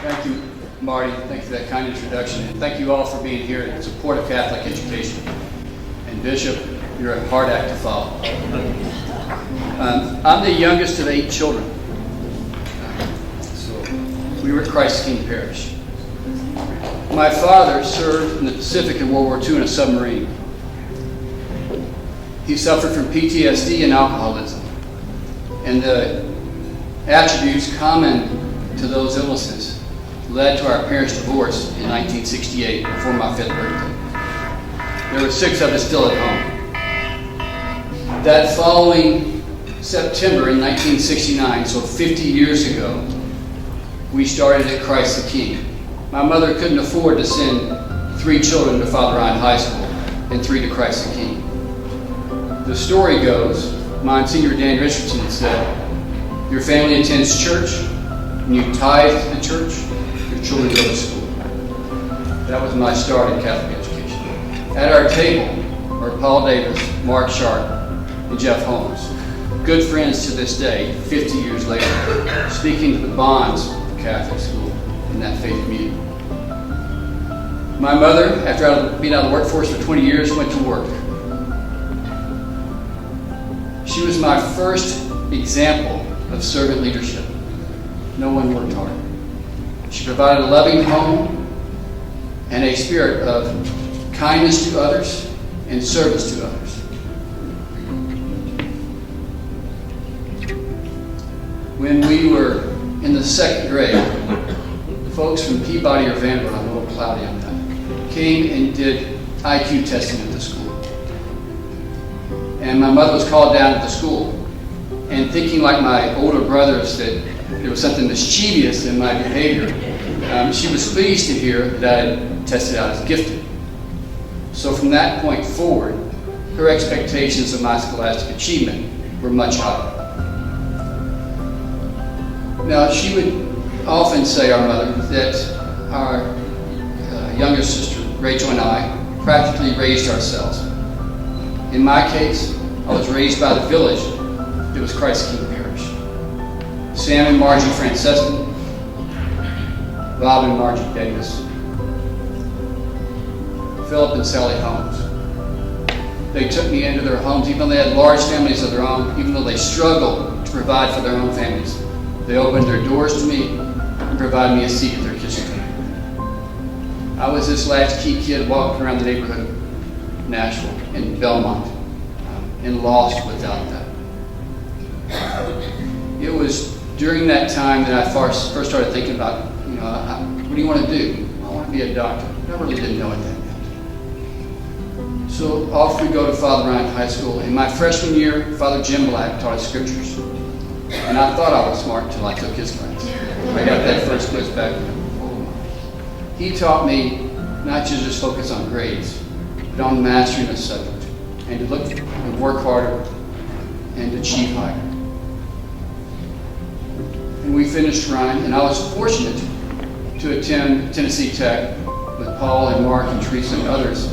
Thank you, Marty. Thank you for that kind introduction. And thank you all for being here in support of Catholic education. And Bishop, you're a hard act to follow. I'm the youngest of 8 children. So we were at Christ King Parish. My father served in the Pacific in World War II in a submarine. He suffered from PTSD and alcoholism. And the attributes common to those illnesses led to our parents' divorce in 1968, before my 5th birthday. There were 6 of us still at home. That following September in 1969, so 50 years ago, we started at Christ the King. My mother couldn't afford to send 3 children to Father Ryan High School and 3 to Christ the King. The story goes, Monsignor Dan Richardson said, your family attends church, and you tithe to the church, your children go to school. That was my start in Catholic education. At our table were Paul Davis, Mark Sharp, and Jeff Holmes, good friends to this day, 50 years later, speaking to the bonds of Catholic school in that faith community. My mother, after being out of the workforce for 20 years, went to work. She was my first example of servant leadership. No one worked hard. She provided a loving home and a spirit of kindness to others and service to others. When we were in the 2nd grade, folks from Peabody or Vanderbilt, I'm a little cloudy on that, came and did IQ testing at the school. And my mother was called down to the school, and thinking like my older brothers that there was something mischievous in my behavior, she was pleased to hear that I had tested out as gifted. So from that point forward, her expectations of my scholastic achievement were much higher. Now, she would often say, our mother, that our younger sister, Rachel, and I practically raised ourselves. In my case, I was raised by the village that was Christ King Parish. Sam and Margie Francescan, Bob and Margie Davis, Philip and Sally Holmes. They took me into their homes, even though they had large families of their own, even though they struggled to provide for their own families. They opened their doors to me and provided me a seat at their kitchen table. I was this latchkey kid walking around the neighborhood of Nashville and Belmont, and lost without that. It was during that time that I first started thinking about, what do you want to do? I want to be a doctor. I really didn't know what that meant. So off we go to Father Ryan High School. In my freshman year, Father Jim Black taught us scriptures. And I thought I was smart until I took his class. I got that first quiz back. He taught me not to just focus on grades, but on mastering the subject, and to look and work harder and achieve higher. And we finished Ryan, and I was fortunate to attend Tennessee Tech with Paul and Mark and Teresa and others,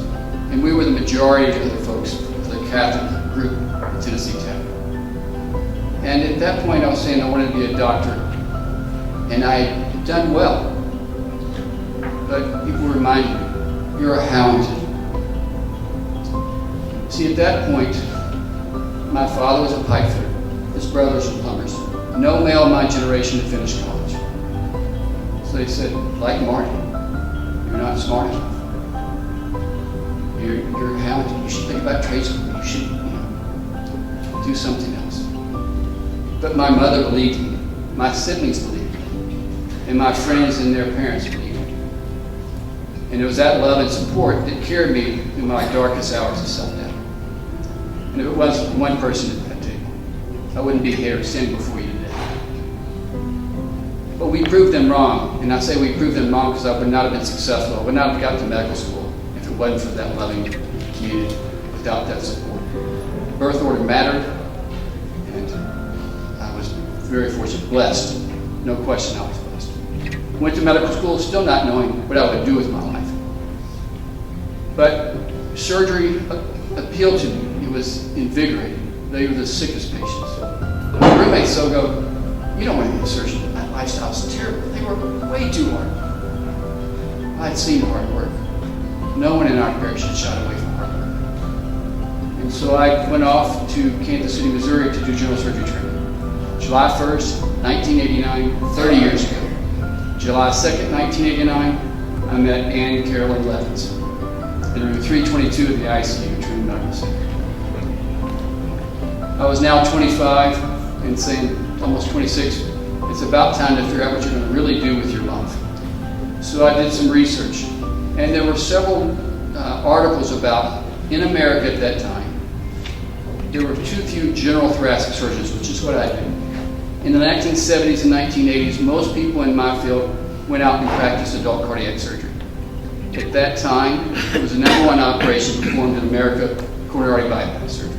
and we were the majority of the folks of the Catholic group at Tennessee Tech. And at that point I was saying I wanted to be a doctor, and I had done well. But people reminded me, you're a Howington. See, at that point, my father was a pipe fitter. His brothers were plumbers. No male of my generation had finished college. So they said, like Marty, you're not smart enough. You're a Howington. You should think about trade school. You should, do something else. But my mother believed me. My siblings believed me. And my friends and their parents believed me. And it was that love and support that carried me through my darkest hours of self-doubt. And if it wasn't one person at that table, I wouldn't be here standing before you today. But we proved them wrong. And I say we proved them wrong because I would not have been successful. I would not have gotten to medical school if it wasn't for that loving community, without that support. Birth order mattered, and I was very fortunate, blessed. No question I was blessed. Went to medical school still not knowing what I would do with my life. But surgery appealed to me. It was invigorating. They were the sickest patients. My roommates so go, you don't want to be a surgeon. My lifestyle's terrible. They were way too hard. I'd seen hard work. No one in our parish had shied away from hard work. And so I went off to Kansas City, Missouri to do general surgery training. July 1st, 1989, 30 years ago. July 2nd, 1989, I met Ann Carolyn Levins in room 322 of the ICU, Trinity Medical Center. I was now 25 and saying, almost 26, it's about time to figure out what you're going to really do with your life. So I did some research, and there were several articles about, in America at that time, there were too few general thoracic surgeons, which is what I do. In the 1970s and 1980s, most people in my field went out and practiced adult cardiac surgery. At that time, it was the #1 operation performed in America, coronary artery bypass surgery.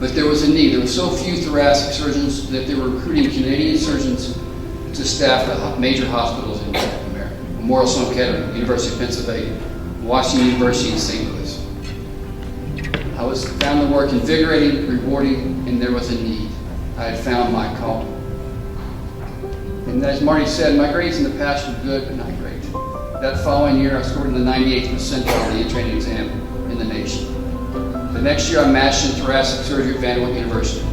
But there was a need. There were so few thoracic surgeons that they were recruiting Canadian surgeons to staff the major hospitals in America. Memorial Sloan Kettering, University of Pennsylvania, Washington University in St. Louis. I found the work invigorating, rewarding, and there was a need. I had found my call. And as Marty said, my grades in the past were good, but not great. That following year, I scored in the 98th percentile on the training exam in the nation. The next year, I mastered in thoracic surgery at Vanderbilt University.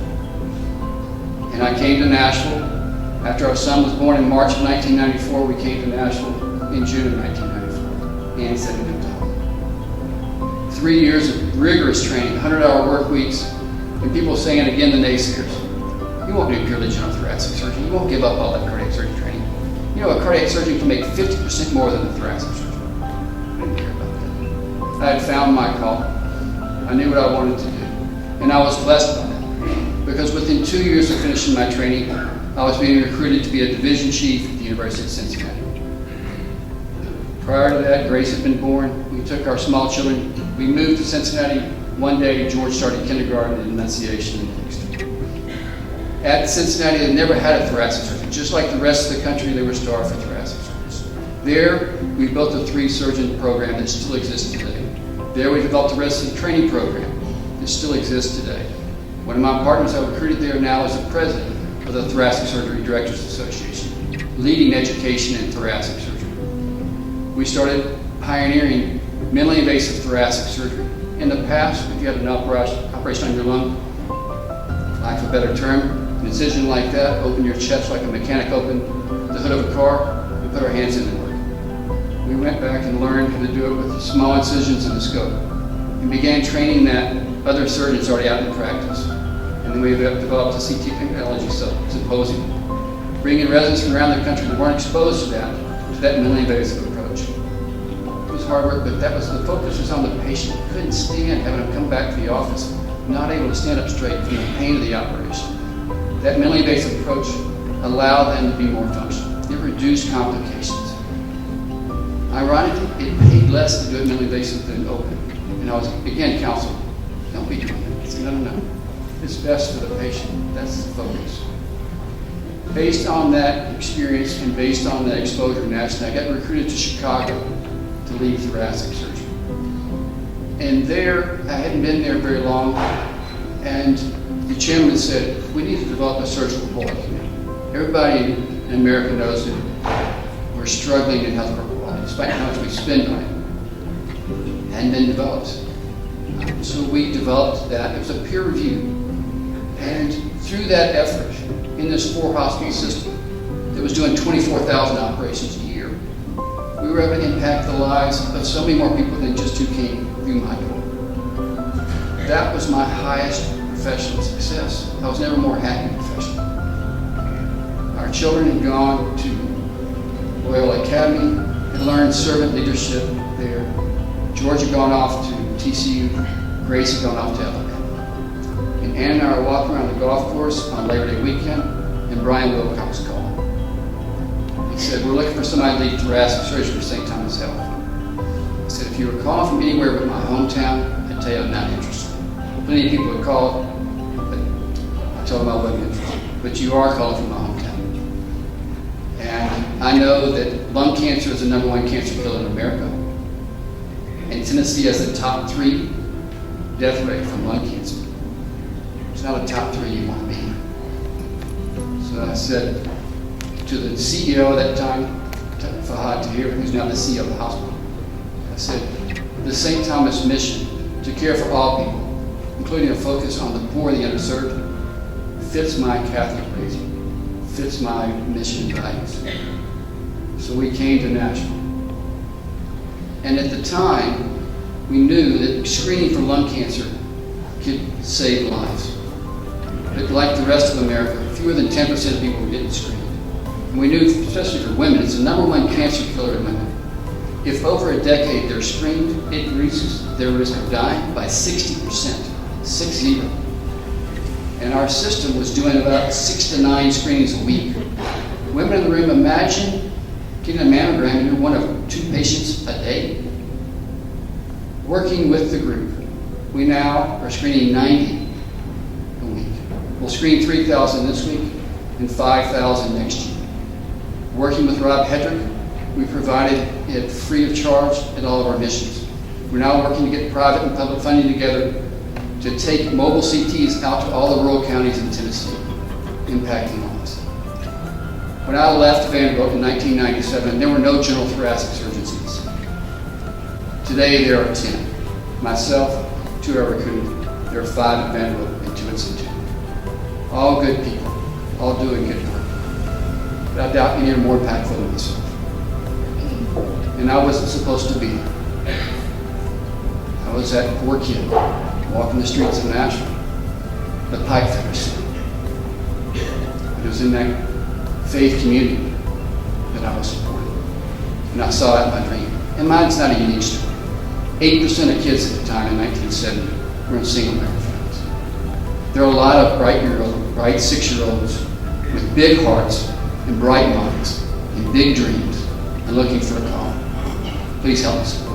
And I came to Nashville. After our son was born in March of 1994, we came to Nashville in June of 1994. And said a good time. 3 years of rigorous training, 100-hour work weeks, and people saying again, the naysayers, you won't do purely general thoracic surgery. You won't give up all that cardiac surgery training. You know, a cardiac surgeon can make 50% more than a thoracic surgeon. I didn't care about that. I had found my call. I knew what I wanted to do. And I was blessed by that. Because within 2 years of finishing my training, I was being recruited to be a division chief at the University of Cincinnati. Prior to that, Grace had been born. We took our small children. We moved to Cincinnati. One day, George started kindergarten in Annunciation and Kingston. At Cincinnati, they never had a thoracic surgeon. Just like the rest of the country, they were starved for thoracic surgeons. There, we built a 3-surgeon program that still exists today. There, we developed the resident training program that still exists today. One of my partners I recruited there now is the president of the Thoracic Surgery Directors Association, leading education in thoracic surgery. We started pioneering minimally invasive thoracic surgery. In the past, if you had an operation on your lung, lack of a better term, an incision like that, open your chest like a mechanic opened the hood of a car, we put our hands in the work. We went back and learned how to do it with small incisions in the scope, and began training that other surgeons already out in practice. And then we developed a CT technology symposium, bringing residents from around the country that weren't exposed to that minimally invasive approach. It was hard work, but the focus was on the patient. Couldn't stand having them come back to the office, not able to stand up straight from the pain of the operation. That minimally invasive approach allowed them to be more functional. It reduced complications. Ironically, it paid less to do it minimally invasive than open. And I was, again, counseled, don't be doing that. I said, no. It's best for the patient. That's the focus. Based on that experience and based on that exposure nationally, I got recruited to Chicago to lead thoracic surgery. And there, I hadn't been there very long, and the chairman said, we need to develop a surgical quality committee. Everybody in America knows that we're struggling in healthcare quality, despite how much we spend on it. It hadn't been developed. So we developed that. It was a peer review. And through that effort, in this 4-hospital system that was doing 24,000 operations a year, we were able to impact the lives of so many more people than just who came through my door. That was my highest professional success. I was never more happy professionally. Our children had gone to Loyola Academy and learned servant leadership there. George had gone off to TCU. Grace had gone off to Alabama. And Ann and I were walking around the golf course on Labor Day weekend, and Brian Wilcox called. He said, we're looking for somebody to lead thoracic surgery for St. Thomas Health. I said, if you were calling from anywhere but my hometown, I'd tell you I'm not interested. Plenty of people would call, but I told them I wasn't interested. But you are calling from my hometown. And I know that lung cancer is the #1 cancer killer in America. And Tennessee has the top 3 death rate from lung cancer. It's not a top 3 you want to be in. So I said to the CEO at that time, Fahad Tahir, who's now the CEO of the hospital. I said, the St. Thomas mission to care for all people, including a focus on the poor and the underserved, fits my Catholic raising, fits my mission values. So we came to Nashville. And at the time, we knew that screening for lung cancer could save lives. But like the rest of America, fewer than 10% of people were getting screened. And we knew, especially for women, it's the #1 cancer killer in women. If over a decade they're screened, it reduces their risk of dying by 60%, 60. And our system was doing about 6 to 9 screenings a week. Women in the room, imagine getting a mammogram and you're one of 2 patients a day. Working with the group, we now are screening 90 a week. We'll screen 3,000 this week and 5,000 next year. Working with Rob Hedrick, we provided it free of charge at all of our missions. We're now working to get private and public funding together to take mobile CTs out to all the rural counties in Tennessee, impacting lives. When I left Vanderbilt in 1997, there were no general thoracic surgeon seats. Today there are 10. Myself, 2 I recruited. There are 5 at Vanderbilt and 2 at St. All good people, all doing good work. But I doubt any are more impactful than myself. And I wasn't supposed to be there. I was that poor kid walking the streets of Nashville, the pipe fitter city. It was in that faith community that I was supported. And I saw it in my dream. And mine's not a unique story. 8% of kids at the time in 1970 were in single-parent families. There are a lot of bright 6-year-olds with big hearts and bright minds and big dreams and looking for a call. Please help us.